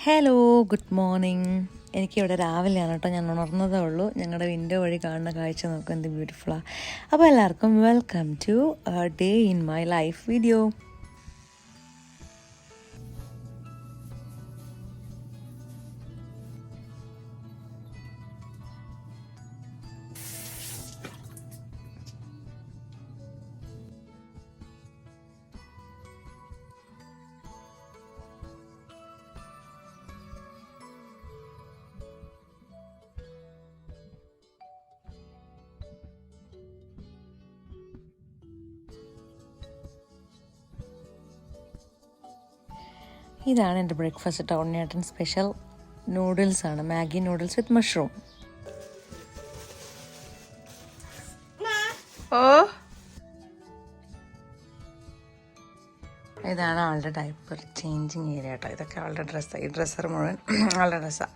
Hello, good morning. എനിക്കിവിടെ രാവിലെയാണ് കേട്ടോ, ഞാൻ ഉണർന്നതേ ഉള്ളൂ. ഞങ്ങളുടെ വിൻഡോ വഴി കാണുന്ന കാഴ്ച നോക്കുക, എന്ത് ബ്യൂട്ടിഫുള്ളാണ്. അപ്പോൾ എല്ലാവർക്കും welcome to day in my life video. ഇതാണ് എൻ്റെ ബ്രേക്ക്ഫാസ്റ്റ് കേട്ടോ. ഉണ്ണിയേട്ടൻ സ്പെഷ്യൽ നൂഡിൽസാണ്, Maggi noodles with mushroom. Oh, ഇതാണ് ആളുടെ ഡയപ്പർ ചേഞ്ചിങ് ഏരിയ കേട്ടോ. ഇതൊക്കെ ആളുടെ ഡ്രസ്സാണ്. ഈ ഡ്രസ്സർ മുഴുവൻ ആളുടെ ഡ്രസ്സാണ്.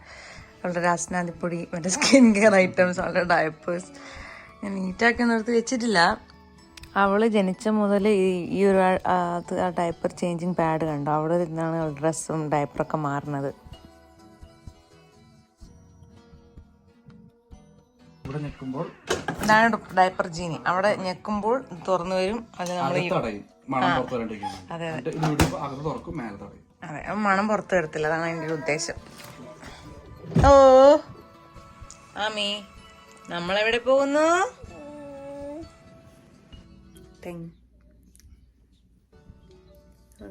ആളുടെ രാസനാദിപ്പൊടി, മറ്റേ സ്കിൻ കെയർ ഐറ്റംസ്, ആളുടെ ഡയപ്പേഴ്സ് ഞാൻ നീറ്റാക്കി നിർത്തി വെച്ചിട്ടില്ല. അവൾ ജനിച്ച മുതൽ ഈ ഒരു ആ ഡയപ്പർ ചേഞ്ചിങ് പാഡ് കണ്ടോ, അവിടെ നിന്നാണ് ഡ്രസ്സും ഡയപ്പറൊക്കെ മാറുന്നത്. ഇതാണ് ഡയപ്പർ ജീനി. അവിടെ ഞെക്കുമ്പോൾ തുറന്നു വരും. അത് നമ്മൾ അതെ അതെ, മണം പുറത്ത് വരത്തില്ല. അതാണ് അതിൻ്റെ ഒരു ഉദ്ദേശം. ഓ ആമി, നമ്മളെവിടെ പോകുന്നു?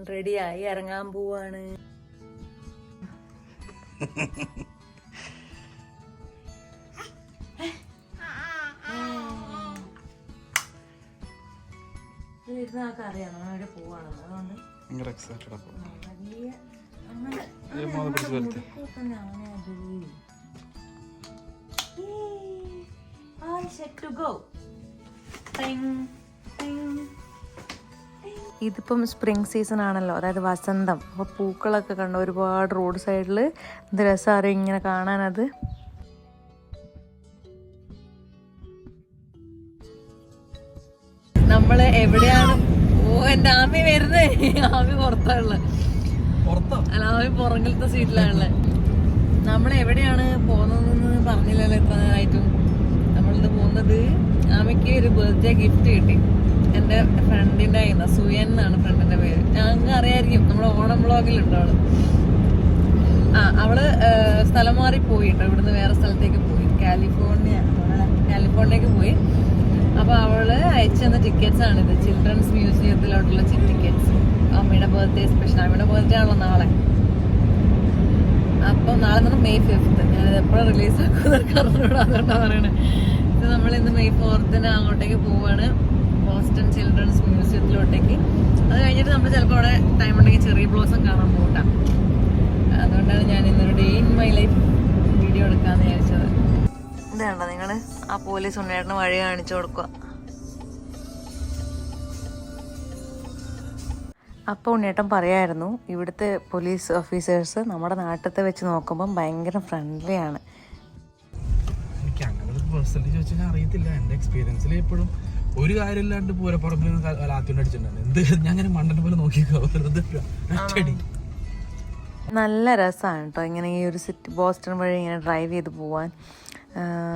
റെഡിയായി ഇറങ്ങാൻ പോവാണ്. അറിയാം നമ്മളെവിടെ പോവാണെന്ന്. അതുകൊണ്ട് ഇതിപ്പം സ്പ്രിംഗ് സീസൺ ആണല്ലോ, അതായത് വസന്തം. അപ്പോൾ പൂക്കളൊക്കെ കണ്ടു ഒരുപാട് റോഡ് സൈഡിൽ. എന്ത് രസമാണ് ഇങ്ങനെ കാണാനത്. നമ്മള് എവിടെയാണ്? ഓ, എൻ്റെ ആമി വരുന്നേ. ആമി പുറത്താണുള്ളത്, അല്ല ആമി പുറകിലത്തെ സീറ്റിലാണുള്ളത്. നമ്മൾ എവിടെയാണ് പോകുന്നതെന്ന് പറഞ്ഞില്ലല്ലോ എത്ര നേരമായിട്ടും. നമ്മളിത് പോകുന്നത്, ആമിക്ക് ഒരു ബർത്ത്ഡേ ഗിഫ്റ്റ് കിട്ടി. എൻ്റെ ഫ്രണ്ടിൻ്റെ ആയിരുന്നു, സുയൻ എന്നാണ് ഫ്രണ്ടിൻ്റെ പേര്. ഞങ്ങൾക്ക് അറിയായിരിക്കും, നമ്മുടെ ഓണം വ്ളോഗിലുണ്ട് അവള്. അവള് സ്ഥലം മാറി പോയിട്ടോ, ഇവിടുന്ന് വേറെ സ്ഥലത്തേക്ക് പോയി, കാലിഫോർണിയക്ക് പോയി. അപ്പോൾ അവള് അയച്ചു തന്ന ടിക്കറ്റ്സ് ആണിത്, ചിൽഡ്രൻസ് മ്യൂസിയത്തിലോട്ടുള്ള ടിക്കറ്റ്സ്. അമ്മയുടെ ബർത്ത്ഡേ സ്പെഷ്യൽ. അമ്മയുടെ ബർത്ത്ഡേ ആണല്ലോ നാളെ. അപ്പം നാളെ നമ്മൾ May 5th. ഞാനിത് എപ്പോഴും റിലീസാക്കുന്നത് അറിഞ്ഞൂടാ, അതുകൊണ്ടാണ് പറയണേ. ഇത് നമ്മളിന്ന് May 4th അങ്ങോട്ടേക്ക് പോവാണ്, ബോസ്റ്റൺ ചിൽഡ്രൻസ് മ്യൂസിയത്തിലോട്ടേക്ക്. അത് കഴിഞ്ഞിട്ട് നമ്മൾ ചിലപ്പോൾ അവിടെ ടൈം ഉണ്ടെങ്കിൽ ചെറിയ ബ്ലോസം കാണാൻ പോകട്ടാം. അതുകൊണ്ടാണ് ഞാൻ ഇന്നൊരു day in my life video എടുക്കാമെന്ന് വിചാരിച്ചത്. ഇതാണ്ടോ നിങ്ങൾ, ആ പോലീസ് ഉണ്ണിയേട്ടന് വഴി കാണിച്ചു കൊടുക്കുക. അപ്പോൾ ഉണ്ണിയേട്ടൻ പറയായിരുന്നു, ഇവിടുത്തെ പോലീസ് ഓഫീസേഴ്സ് നമ്മുടെ നാട്ടിലത്തെ വെച്ച് നോക്കുമ്പം ഭയങ്കര ഫ്രണ്ട്ലി ആണ്. എനിക്ക് അങ്ങനെ പേഴ്സണലി ചോദിച്ചാൽ അറിയത്തില്ല. എൻ്റെ എക്സ്പീരിയൻസിൽ എപ്പോഴും ഒരു കാര്യമില്ലാണ്ട് പൂരപ്പുറമ്പിൽ ലാത്തിയോണ്ട് അടിച്ചിട്ടുണ്ട്. എന്ത് ഞാൻ അങ്ങനെ മണ്ടനെ പോലെ നോക്കിയേക്കോ. നല്ല രസമാണ് കേട്ടോ ഇങ്ങനെ ഈ ഒരു സിറ്റി ബോസ്റ്റൺ വഴി ഇങ്ങനെ ഡ്രൈവ് ചെയ്ത് പോവാൻ.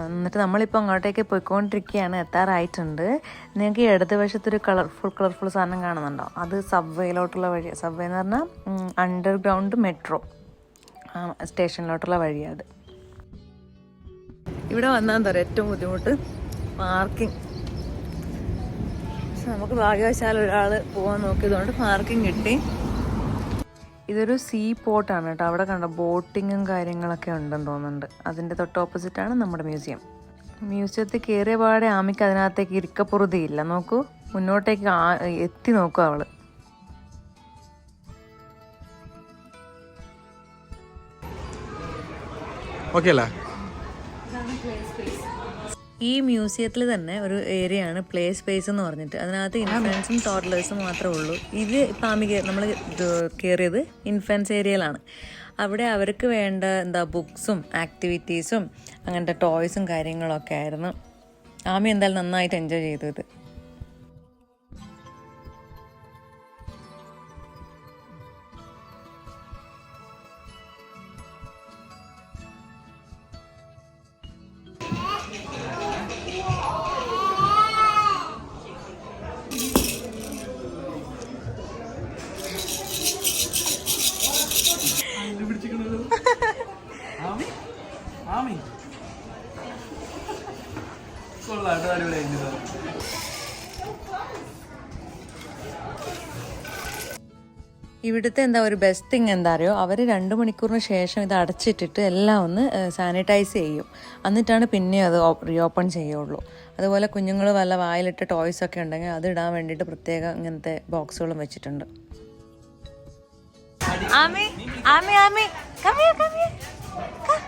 എന്നിട്ട് നമ്മളിപ്പോൾ അങ്ങോട്ടേക്ക് പോയിക്കൊണ്ടിരിക്കുകയാണ്, എത്താറായിട്ടുണ്ട്. നിങ്ങൾക്ക് ഈ ഇടത് വശത്തൊരു കളർഫുൾ സാധനം കാണുന്നുണ്ടോ? അത് സബ്വേയിലോട്ടുള്ള വഴിയാണ്. സബ്വേ എന്ന് പറഞ്ഞാൽ അണ്ടർഗ്രൗണ്ട് മെട്രോ സ്റ്റേഷനിലോട്ടുള്ള വഴിയാണ് അത്. ഇവിടെ വന്നാൽ എന്താ പറയുക, ഏറ്റവും ബുദ്ധിമുട്ട് പാർക്കിംഗ്. പക്ഷെ നമുക്ക് ഭാഗ്യവശാൽ ഒരാൾ പോകാൻ നോക്കിയതുകൊണ്ട് പാർക്കിംഗ് കിട്ടി. ഇതൊരു സീ പോർട്ടാണ് കേട്ടോ. അവിടെ കണ്ടോ ബോട്ടിങ്ങും കാര്യങ്ങളൊക്കെ ഉണ്ടെന്ന് തോന്നുന്നുണ്ട്. അതിൻ്റെ തൊട്ട് ഓപ്പോസിറ്റാണ് നമ്മുടെ മ്യൂസിയത്തിൽ കയറിയ പാടെ ആമിക്ക് അതിനകത്തേക്ക് ഇരിക്കപ്പുറതിയില്ല. നോക്കൂ, മുന്നോട്ടേക്ക് എത്തി നോക്കൂ അവള്. ഓക്കെ അല്ലേ? ഈ മ്യൂസിയത്തിൽ തന്നെ ഒരു ഏരിയയാണ് പ്ലേ സ്പേസ് എന്ന് പറഞ്ഞിട്ട്. അതിനകത്ത് ഇൻഫൻസും ടോഡ്ലേഴ്സും മാത്രമേ ഉള്ളൂ. ഇത് ഇപ്പം നമ്മൾ കയറിയത് ഇൻഫൻസ് ഏരിയയിലാണ്. അവിടെ അവർക്ക് വേണ്ട ബുക്സും ആക്ടിവിറ്റീസും അങ്ങനത്തെ ടോയ്സും കാര്യങ്ങളൊക്കെ ആയിരുന്നു. ആമി എന്തായാലും നന്നായിട്ട് എൻജോയ് ചെയ്തു ഇത്. ഇവിടുത്തെ എന്താ ഒരു ബെസ്റ്റ് തിങ് എന്താ അറിയോ, അവർ 2 മണിക്കൂറിന് ശേഷം ഇത് അടച്ചിട്ടിട്ട് എല്ലാം ഒന്ന് സാനിറ്റൈസ് ചെയ്യും, എന്നിട്ടാണ് പിന്നെ അത് റീഓപ്പൺ ചെയ്യുള്ളൂ. അതുപോലെ കുഞ്ഞുങ്ങൾ വല്ല വായിലിട്ട് ടോയ്സ് ഒക്കെ ഉണ്ടെങ്കിൽ അത് ഇടാൻ വേണ്ടിയിട്ട് പ്രത്യേകം ഇങ്ങനത്തെ ബോക്സുകളും വെച്ചിട്ടുണ്ട്. Aami Aami Aami come here, come here. Come.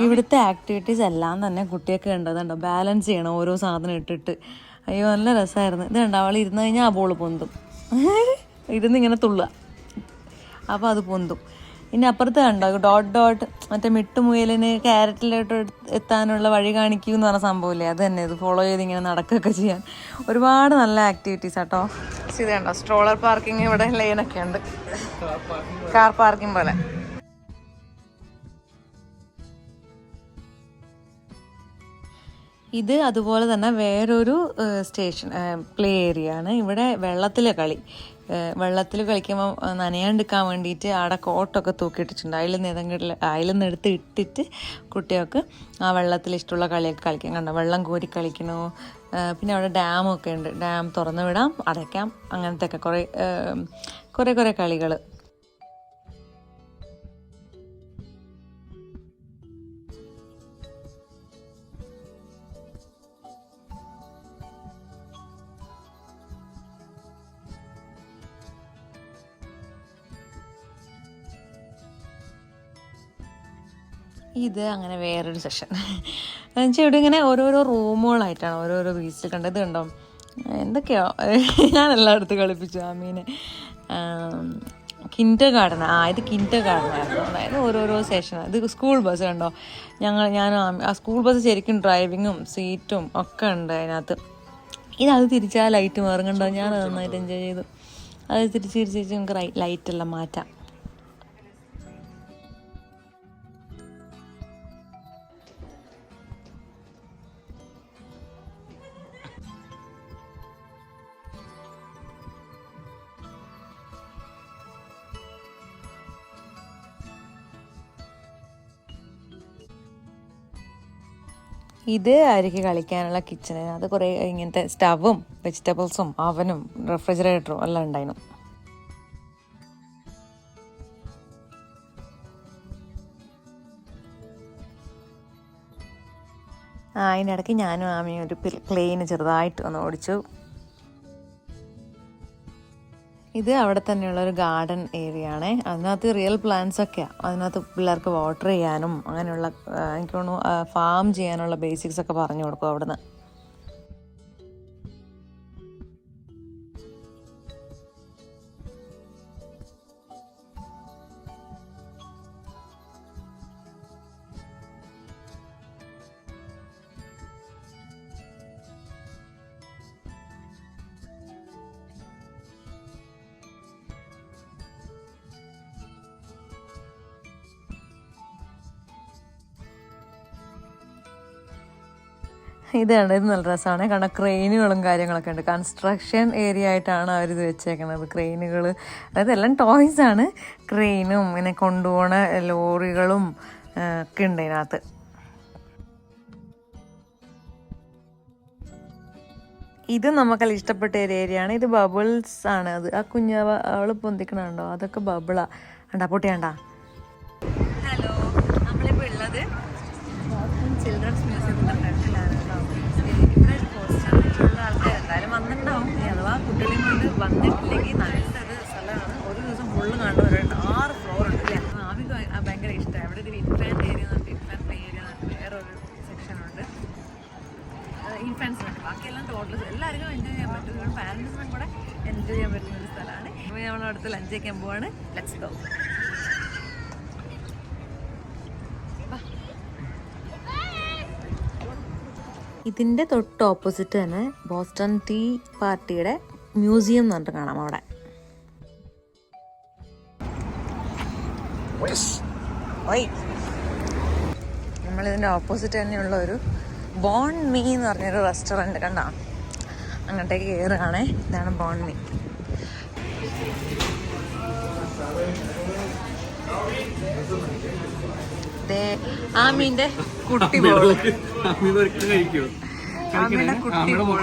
ഇവിടുത്തെ ആക്ടിവിറ്റീസ് എല്ലാം തന്നെ കുട്ടിയൊക്കെ കണ്ടതുണ്ടോ, ബാലൻസ് ചെയ്യണം ഓരോ സാധനം ഇട്ടിട്ട്. അയ്യോ നല്ല രസമായിരുന്നു. ഇത് കണ്ടോ, അവൾ ഇരുന്ന് കഴിഞ്ഞാൽ ആ ബോള് പൊന്തും, ഇരുന്ന് ഇങ്ങനെ തുള്ളുക, അപ്പോൾ അത് പൊന്തും. ഇനി അപ്പുറത്ത് കണ്ടോ ഡോട്ട് ഡോട്ട്, മറ്റേ മിട്ടുമുയലിന് ക്യാരറ്റിലോട്ട് എത്താനുള്ള വഴി കാണിക്കൂ എന്ന് പറഞ്ഞ സംഭവമില്ലേ, അത് തന്നെ. ഇത് ഫോളോ ചെയ്ത് ഇങ്ങനെ നടക്കുകയൊക്കെ ചെയ്യാൻ ഒരുപാട് നല്ല ആക്ടിവിറ്റീസ് ആട്ടോ. ഇത് കണ്ടോ സ്ട്രോളർ പാർക്കിംഗ്, ഇവിടെ ലൈനൊക്കെ ഉണ്ട്, കാർ പാർക്കിംഗ് പോലെ. ഇത് അതുപോലെ തന്നെ വേറൊരു സ്റ്റേഷൻ പ്ലേ ഏരിയ ആണ്. ഇവിടെ വെള്ളത്തിൽ കളിക്കുമ്പോൾ നനയാണ്ടിരിക്കാൻ വേണ്ടിയിട്ട് അവിടെ കോട്ടൊക്കെ തൂക്കിയിട്ടിട്ടുണ്ട്. അതിൽ നിന്ന് എടുത്ത് ഇട്ടിട്ട് കുട്ടികൾക്ക് ആ വെള്ളത്തിൽ ഇഷ്ടമുള്ള കളിയൊക്കെ കളിക്കാൻ. കണ്ടോ വെള്ളം കോരി കളിക്കണോ. പിന്നെ അവിടെ ഡാമൊക്കെ ഉണ്ട്, ഡാം തുറന്നു വിടാം അടയ്ക്കാം, അങ്ങനത്തെ ഒക്കെ കുറേ കളികൾ. ഇത് അങ്ങനെ വേറൊരു സെഷൻ എന്നുവെച്ചാൽ ഇവിടെ ഇങ്ങനെ ഓരോരോ റൂമുകളായിട്ടാണ് ഓരോരോ ബീച്ചിൽ കണ്ടത്. കണ്ടോ എന്തൊക്കെയോ ഞാൻ എല്ലായിടത്തും കളിപ്പിച്ചു ആമീനെ. കിൻഡർ ഗാർഡൻ, ഇത് കിൻഡർ ഗാർഡൻ ആയിരുന്നു. അതായത് ഓരോരോ സെഷനാണ്. ഇത് സ്കൂൾ ബസ് കണ്ടോ, ഞാനും ആ സ്കൂൾ ബസ് ശരിക്കും ഡ്രൈവിങ്ങും സീറ്റും ഒക്കെ ഉണ്ട് അതിനകത്ത്. അത് തിരിച്ചാൽ ലൈറ്റ് മാറും കണ്ടോ, ഞാൻ നന്നായിട്ട് എൻജോയ് ചെയ്തു. അത് തിരിച്ച് നമുക്ക് ലൈറ്റെല്ലാം മാറ്റാം. ഇത് ആയിരിക്കും കളിക്കാനുള്ള കിച്ചണ്. അത് കുറേ ഇങ്ങനത്തെ സ്റ്റവും വെജിറ്റബിൾസും അവനും റെഫ്രിജറേറ്ററും എല്ലാം ഉണ്ടായിരുന്നു. അതിനിടയ്ക്ക് ഞാനും ആമയും ഒരു പ്ലെയിന് ചെറുതായിട്ട് ഒന്ന് ഓടിച്ചു. ഇത് അവിടെ തന്നെയുള്ളൊരു ഗാർഡൻ ഏരിയ ആണ്. അതിനകത്ത് റിയൽ പ്ലാന്റ്സ് ഒക്കെയാണ്. അതിനകത്ത് പിള്ളേർക്ക് വാട്ടർ ചെയ്യാനും അങ്ങനെയുള്ള എനിക്ക് തോന്നുന്നു ഫാം ചെയ്യാനുള്ള ബേസിക്സ് ഒക്കെ പറഞ്ഞു കൊടുക്കും അവിടുന്ന്. ഇത് നല്ല രസമാണ്. കാരണം ക്രെയിനുകളും കാര്യങ്ങളൊക്കെ ഉണ്ട്. കൺസ്ട്രക്ഷൻ ഏരിയ ആയിട്ടാണ് അവരിത് വെച്ചേക്കുന്നത്. ക്രെയിനുകൾ, അതായത് എല്ലാം ടോയ്സാണ്. ക്രെയിനും ഇങ്ങനെ കൊണ്ടുപോണ ലോറികളും ഒക്കെ ഉണ്ട് ഇതിനകത്ത്. ഇത് നമുക്കെല്ലാം ഇഷ്ടപ്പെട്ട ഒരു ഏരിയ ആണ്. ഇത് ബബിൾസ് ആണ്. അത് ആ കുഞ്ഞാവ അവള് പൊന്തിക്കണുണ്ടോ, അതൊക്കെ ബബിളാ. കണ്ടാ പൊട്ടിയാണ്ടാ. ഹലോ, നമ്മളിപ്പോൾ ഉള്ളത് ചിൽഡ്രൻസ് മ്യൂസിയത്തിൻ്റെ ഫ്രണ്ടിലാണ് കേട്ടോ. ഇവിടെ പോസ്റ്റുള്ള ആൾക്കാർ എന്തായാലും വന്നിട്ടുണ്ടാവും. അഥവാ കുട്ടികളെയും കൊണ്ട് വന്നിട്ടില്ലെങ്കിൽ നല്ലൊരു സ്ഥലമാണ്. ഒരു ദിവസം ഫുള്ള് കാണുന്ന ഒരു 6 ഫ്ലോർ ഉണ്ട് അല്ലേ. ആമിക്ക് ഭയങ്കര ഇഷ്ടമാണ്. ഇവിടെ ഒരു ഇൻഫാൻറ്റ് ഏരിയ എന്ന് പറഞ്ഞിട്ട് ഇൻഫാൻറ്റ് പ്ലേ ഏരിയ എന്ന് പറഞ്ഞിട്ട് വേറൊരു സെക്ഷനുണ്ട്. ഇൻഫാൻസിനുണ്ട്. ബാക്കിയെല്ലാം ടോട്ടൽസ് എല്ലാവർക്കും എൻജോയ് ചെയ്യാൻ പറ്റും. ഇവിടെ പാരൻസിനും കൂടെ എൻജോയ് ചെയ്യാൻ പറ്റുന്ന ഒരു സ്ഥലമാണ്. അപ്പോൾ നമ്മൾ അടുത്ത് ലഞ്ച് കഴിക്കാൻ പോവാണ്. Let's go. ഇതിൻ്റെ തൊട്ട് ഓപ്പോസിറ്റ് തന്നെ ബോസ്റ്റൺ ടീ പാർട്ടിയുടെ മ്യൂസിയം എന്ന് പറഞ്ഞിട്ട് കാണാം അവിടെ. നമ്മളിതിൻ്റെ ഓപ്പോസിറ്റ് തന്നെയുള്ള ഒരു ബോൺ മീ എന്ന് പറഞ്ഞൊരു റെസ്റ്റോറൻറ്റ് കണ്ടോ, അങ്ങോട്ടേക്ക് കയറുകയാണേ. ഇതാണ് ബോൺ മീ. ആമീൻ്റെ കുട്ടി ബോൾ, ആമീൻ്റെ കുട്ടി ബോൾ.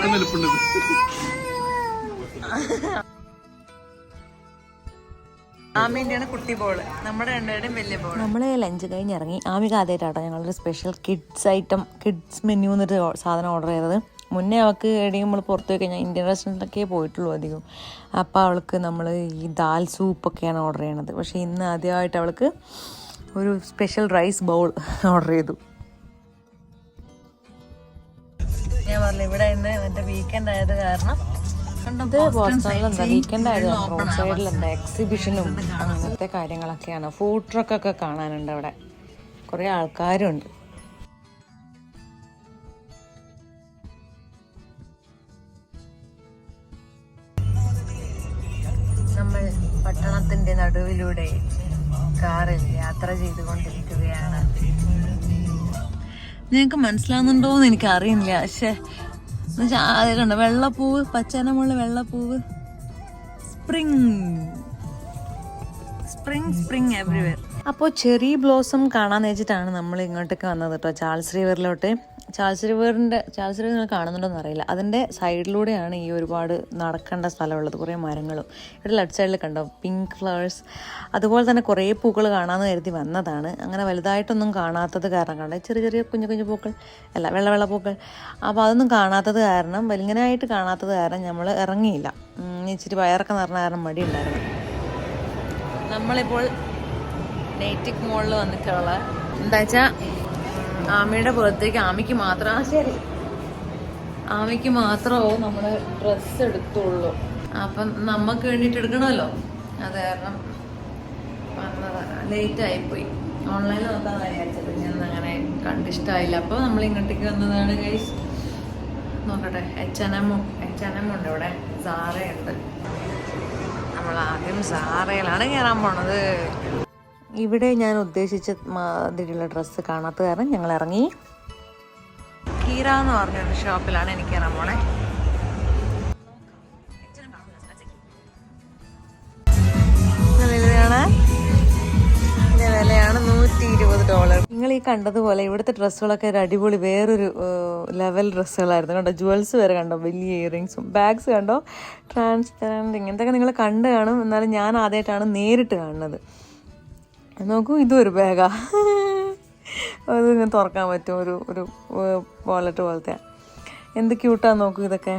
ആമീൻ്റെയാണ് കുട്ടി ബോള്, നമ്മുടെ രണ്ടുപേരുടെയും വലിയ ബോൾ. നമ്മൾ ലഞ്ച് കഴിഞ്ഞ് ഇറങ്ങി. ആമിക ആദ്യമായിട്ടാട്ടോ ഞങ്ങളൊരു സ്പെഷ്യൽ കിഡ്സ് മെനു എന്നൊരു സാധനം ഓർഡർ ചെയ്തത്. മുന്നേ അവൾക്ക് എവിടെയും നമ്മൾ പുറത്ത് പോയി കഴിഞ്ഞാൽ ഇന്ത്യൻ റെസ്റ്റോറൻറ്റിലൊക്കെ പോയിട്ടുള്ളൂ അധികം. അപ്പോൾ അവൾക്ക് നമ്മൾ ഈ ദാൽ സൂപ്പൊക്കെയാണ് ഓർഡർ ചെയ്യണത്. പക്ഷേ ഇന്ന് ആദ്യമായിട്ട് അവൾക്ക് ഒരു സ്പെഷ്യൽ റൈസ് ബൗൾ ഓർഡർ ചെയ്തു. ഞാൻ പറഞ്ഞു ഇവിടെ ഇന്ന് മറ്റേ വീക്കെൻഡ് ആയത് കാരണം ഇത് ബോസ്റ്റണിലെന്താ വീക്കെൻഡ് ആയത് റോഡ് സൈഡിലെന്താ എക്സിബിഷനും അങ്ങനത്തെ കാര്യങ്ങളൊക്കെയാണ്. ഫുഡ് ട്രക്കൊക്കെ കാണാനുണ്ട് അവിടെ, കുറേ ആൾക്കാരുണ്ട്. നമ്മൾ പട്ടണത്തിന്റെ നടുവിലൂടെ കാറിൽ യാത്ര ചെയ്തുകൊണ്ടിരിക്കുകയാണ്. നിങ്ങൾക്ക് മനസ്സിലാവുന്നുണ്ടോന്ന് എനിക്ക് അറിയില്ല. പക്ഷെ അത് കണ്ടോ, വെള്ളപ്പൂവ്, പച്ചനമുള്ള വെള്ളപ്പൂവ്, സ്പ്രിങ് എവറിവെയർ. അപ്പോൾ ചെറി ബ്ലോസം കാണാന്ന് വെച്ചിട്ടാണ് നമ്മൾ ഇങ്ങോട്ടേക്ക് വന്നത് കേട്ടോ, ചാൾസ് റിവറിലോട്ട്. ചാൾസ് റിവർ നിങ്ങൾ കാണുന്നുണ്ടോന്ന് അറിയില്ല. അതിൻ്റെ സൈഡിലൂടെയാണ് ഈ ഒരുപാട് നടക്കേണ്ട സ്ഥലമുള്ളത്, കുറേ മരങ്ങളും. ഇവിടെ ലെഫ്റ്റ് സൈഡിൽ കണ്ടോ പിങ്ക് ഫ്ലവേഴ്സ്, അതുപോലെ തന്നെ കുറേ പൂക്കൾ കാണാമെന്ന് കരുതി വന്നതാണ്. അങ്ങനെ വലുതായിട്ടൊന്നും കാണാത്തത് കാരണം കണ്ടോ, ചെറിയ ചെറിയ കുഞ്ഞു കുഞ്ഞു പൂക്കൾ, അല്ല വെള്ള പൂക്കൾ. അപ്പോൾ അതൊന്നും കാണാത്തത് കാരണം, വലിങ്ങനായിട്ട് കാണാത്തത് കാരണം നമ്മൾ ഇറങ്ങിയില്ല. ഇച്ചിരി വയറൊക്കെ നിറഞ്ഞ കാരണം മടി ഉണ്ടായിരുന്നു. നമ്മളിപ്പോൾ നെയ്റ്റിക് മോളിൽ വന്നിട്ടുള്ള എന്താ വെച്ചാൽ ആമയുടെ ബർത്ത്ഡേക്ക് ആമിക്ക് മാത്രമോ നമ്മൾ ഡ്രസ്സ് എടുത്തുള്ളൂ. അപ്പം നമുക്ക് വേണ്ടിയിട്ട് എടുക്കണമല്ലോ, അത് കാരണം വന്നതാണ്. ലേറ്റ് ആയിപ്പോയി. ഓൺലൈനിൽ നോക്കാമെന്ന് വിചാരിച്ചത്, ഞാൻ അങ്ങനെ കണ്ടിഷ്ടമായില്ല. അപ്പോൾ നമ്മൾ ഇങ്ങോട്ടേക്ക് വന്നതാണ് ഗൈസ്. നോക്കട്ടെ, H&M ഉണ്ട് ഇവിടെ, സാറയുണ്ട്. നമ്മൾ ആദ്യം സാറയിലാണ് കയറാൻ പോണത്. ഇവിടെ ഞാൻ ഉദ്ദേശിച്ച മാതിരിയുള്ള ഡ്രസ്സ് കാണാത്ത കാരണം ഞങ്ങൾ ഇറങ്ങി. കീര എന്ന് പറഞ്ഞൊരു ഷോപ്പിലാണ് എനിക്ക് കയറാൻ പോണേ. വിലയാണ് $120. നിങ്ങൾ ഈ കണ്ടതുപോലെ ഇവിടുത്തെ ഡ്രസ്സുകളൊക്കെ ഒരു അടിപൊളി വേറൊരു ലെവൽ ഡ്രസ്സുകളായിരുന്നു കണ്ടോ. ജുവൽസ് വരെ കണ്ടോ, വലിയ ഇയറിങ്സും ബാഗ്സ് കണ്ടോ, ട്രാൻസ്പെറൻറ്റ്, ഇങ്ങനത്തെയൊക്കെ നിങ്ങൾ കണ്ടു കാണും. എന്നാലും ഞാൻ ആദ്യമായിട്ടാണ് നേരിട്ട് കാണുന്നത്. നോക്കൂ, ഇതും ഒരു ബാഗാ, അത് ഇങ്ങനെ തുറക്കാൻ പറ്റും, ഒരു വാലറ്റ് പോലത്തെ. എന്ത് ക്യൂട്ടാന്ന് നോക്കൂ ഇതൊക്കെ.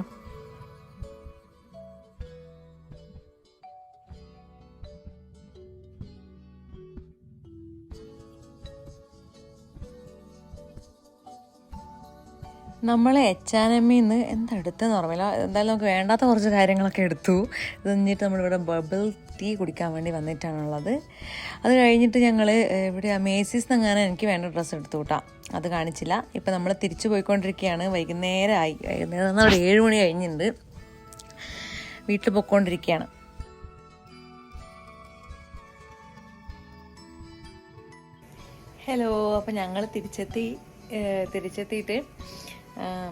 നമ്മൾ H&Mന്ന് എന്താ എടുത്തെന്ന് ഓർമ്മയില്ല. എന്തായാലും നമുക്ക് വേണ്ടാത്ത കുറച്ച് കാര്യങ്ങളൊക്കെ എടുത്തു. ഇത് കഴിഞ്ഞിട്ട് നമ്മളിവിടെ ബബിൾ ടീ കുടിക്കാൻ വേണ്ടി വന്നിട്ടാണുള്ളത്. അത് കഴിഞ്ഞിട്ട് ഞങ്ങൾ ഇവിടെ മേസീസ് നിന്നങ്ങനെ എനിക്ക് വേണ്ട ഡ്രസ്സ് എടുത്തു കൂട്ടാം, അത് കാണിച്ചില്ല. ഇപ്പം നമ്മൾ തിരിച്ചു പോയിക്കൊണ്ടിരിക്കുകയാണ്. വൈകുന്നേരമായി, വൈകുന്നേരം അവിടെ 7 മണി കഴിഞ്ഞിട്ടുണ്ട്. വീട്ടിൽ പോയിക്കൊണ്ടിരിക്കുകയാണ്. ഹലോ, അപ്പം ഞങ്ങൾ തിരിച്ചെത്തിയിട്ട്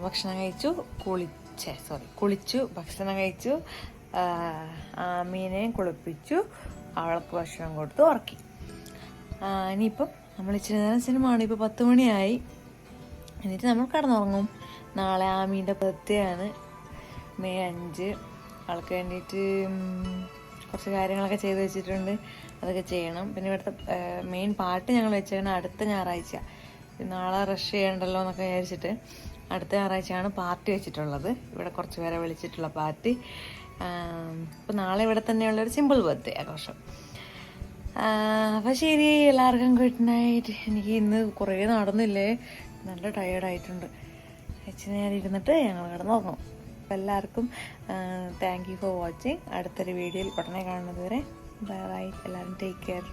ഭക്ഷണം കഴിച്ചു, കുളിച്ചു, ഭക്ഷണം കഴിച്ചു, ആമീനെ കുളിപ്പിച്ചു, അവൾക്ക് ഭക്ഷണം കൊടുത്ത് ഉറക്കി. ഇനിയിപ്പം നമ്മൾ ഇച്ചിരി നേരം സിനിമ ആണ്. ഇപ്പോൾ 10 മണിയായി. എന്നിട്ട് നമ്മൾ കിടന്നുറങ്ങും. നാളെ ആമീൻ്റെ ബർത്ത്ഡേയാണ്, May 5. അവൾക്ക് വേണ്ടിയിട്ട് കുറച്ച് കാര്യങ്ങളൊക്കെ ചെയ്ത് വെച്ചിട്ടുണ്ട്, അതൊക്കെ ചെയ്യണം. പിന്നെ ഇവിടുത്തെ മെയിൻ പാട്ട് ഞങ്ങൾ വെച്ചേക്കണം അടുത്ത ഞായറാഴ്ച. നാളെ റഷ് ചെയ്യണ്ടല്ലോ എന്നൊക്കെ വിചാരിച്ചിട്ട് അടുത്ത ഞായറാഴ്ചയാണ് പാർട്ടി വെച്ചിട്ടുള്ളത്. ഇവിടെ കുറച്ച് പേരെ വിളിച്ചിട്ടുള്ള പാർട്ടി. അപ്പോൾ നാളെ ഇവിടെ തന്നെയുള്ളൊരു സിമ്പിൾ ബർത്ത്ഡേ ആഘോഷം. അപ്പോൾ ശരി, എല്ലാവർക്കും ഗുഡ് നൈറ്റ്. എനിക്ക് ഇന്ന് കുറേ നടന്നില്ലേ, നല്ല ടയേർഡായിട്ടുണ്ട്. ഇച്ചിരി നേരം ഇരുന്നിട്ട് ഞങ്ങൾ കിടന്നുറങ്ങും. അപ്പോൾ എല്ലാവർക്കും താങ്ക് യു ഫോർ വാച്ചിങ്. അടുത്തൊരു വീഡിയോയിൽ ഉടനെ കാണുന്നത് വരെ ബൈ ബൈ. എല്ലാവരും ടേക്ക് കെയർ.